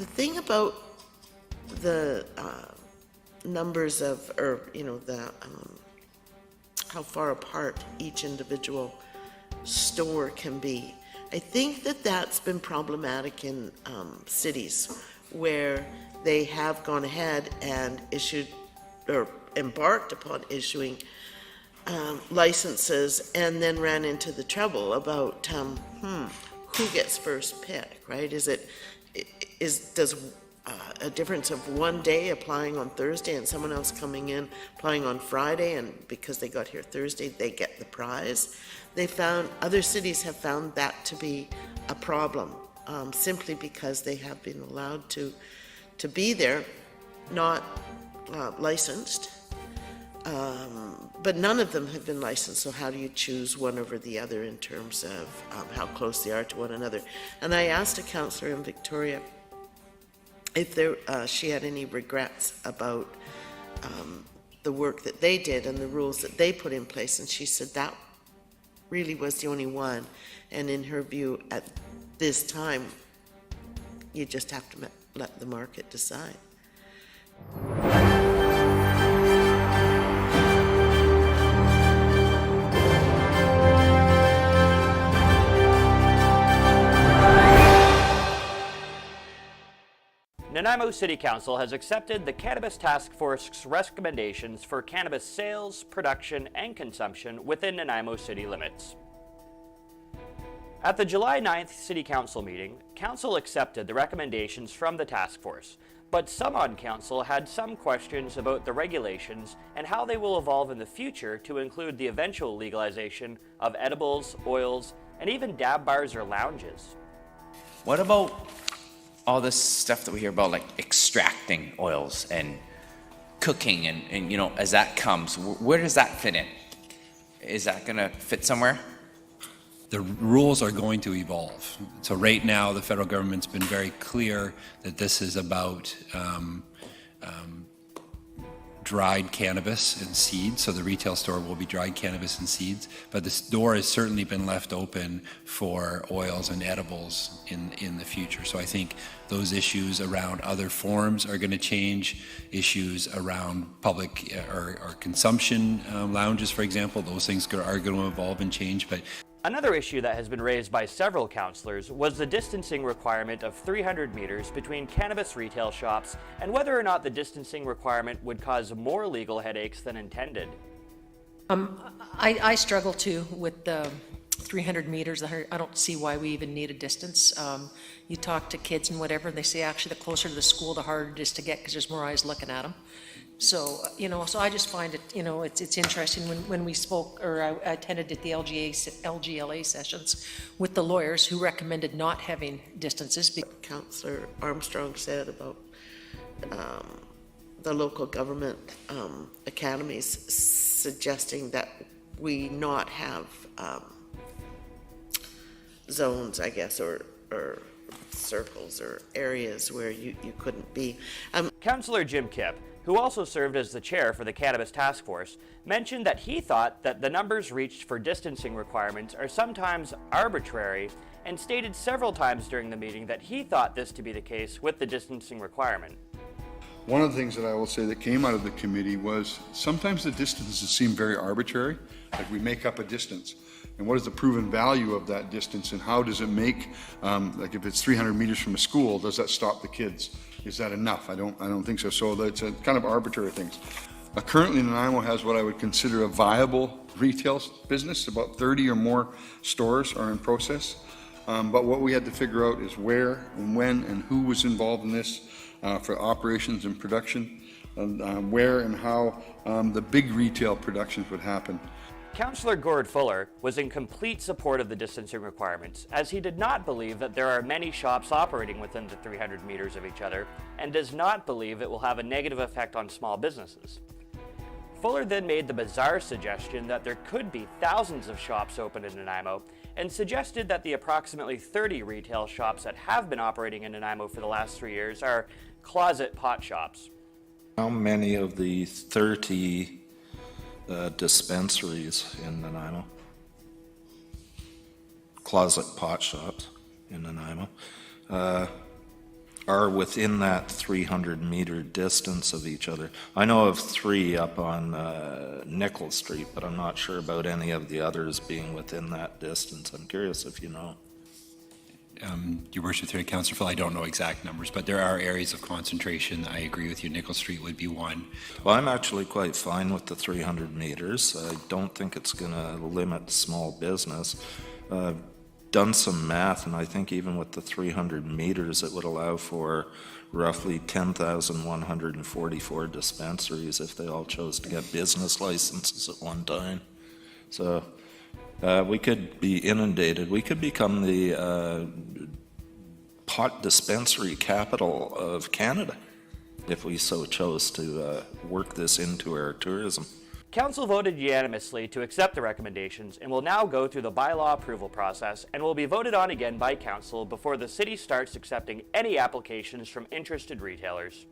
The thing about the numbers of, or how far apart each individual store can be, I think that that's been problematic in cities where they have gone ahead and issued or embarked upon issuing licenses and then ran into the trouble about who gets first pick, right? Does a difference of one day applying on Thursday and someone else coming in applying on Friday, and because they got here Thursday they get the prize? Other cities have found that to be a problem, simply because they have been allowed to be there, not licensed, but none of them have been licensed. So how do you choose one over the other in terms of how close they are to one another? And I asked a councillor in Victoria if she had any regrets about the work that they did and the rules that they put in place, and she said that really was the only one, and in her view at this time you just have to let the market decide. Nanaimo City Council has accepted the Cannabis Task Force's recommendations for cannabis sales, production, and consumption within Nanaimo city limits. At the July 9th City Council meeting, Council accepted the recommendations from the task force, but some on Council had some questions about the regulations and how they will evolve in the future to include the eventual legalization of edibles, oils, and even dab bars or lounges. What about all this stuff that we hear about, like extracting oils and cooking and as that comes, where does that fit in? Is that going to fit somewhere? The rules are going to evolve. So right now, the federal government's been very clear that this is about dried cannabis and seeds. So the retail store will be dried cannabis and seeds, but this door has certainly been left open for oils and edibles in the future. So I think those issues around other forms are going to change. Issues around public or consumption lounges, for example, those things are going to evolve and change. But another issue that has been raised by several councillors was the distancing requirement of 300 meters between cannabis retail shops and whether or not the distancing requirement would cause more legal headaches than intended. I struggle too with the 300 meters. I don't see why we even need a distance. You talk to kids and whatever, and they say actually the closer to the school, the harder it is to get because there's more eyes looking at them. So, so I just find it, it's interesting when we spoke, or I attended at the LGLA sessions with the lawyers who recommended not having distances. Councillor Armstrong said about the local government academies suggesting that we not have zones, I guess, or circles or areas where you couldn't be. Councillor Jim Kipp, who also served as the chair for the Cannabis Task Force, mentioned that he thought that the numbers reached for distancing requirements are sometimes arbitrary, and stated several times during the meeting that he thought this to be the case with the distancing requirement. One of the things that I will say that came out of the committee was sometimes the distances seem very arbitrary, like we make up a distance. And what is the proven value of that distance, and how does it make, like if it's 300 meters from a school, does that stop the kids? Is that enough? I don't think so. So that's a kind of arbitrary things. Currently, Nanaimo has what I would consider a viable retail business. About 30 or more stores are in process. But what we had to figure out is where and when and who was involved in this for operations and production, and where and how the big retail productions would happen. Councillor Gord Fuller was in complete support of the distancing requirements, as he did not believe that there are many shops operating within the 300 meters of each other, and does not believe it will have a negative effect on small businesses. Fuller then made the bizarre suggestion that there could be thousands of shops open in Nanaimo, and suggested that the approximately 30 retail shops that have been operating in Nanaimo for the last 3 years are closet pot shops. How many of the 30 dispensaries in Nanaimo, closet pot shops in Nanaimo, are within that 300-meter distance of each other. I know of 3 up on Nickel Street, but I'm not sure about any of the others being within that distance. I'm curious if you know. Your worship, through Councillor Fuller, I don't know exact numbers, but there are areas of concentration. I agree with you. Nickel Street would be one. Well, I'm actually quite fine with the 300 meters. I don't think it's going to limit small business. Done some math, and I think even with the 300 meters, it would allow for roughly 10,144 dispensaries if they all chose to get business licenses at one time. So we could be inundated. We could become the pot dispensary capital of Canada if we so chose to work this into our tourism. Council voted unanimously to accept the recommendations and will now go through the bylaw approval process and will be voted on again by Council before the city starts accepting any applications from interested retailers.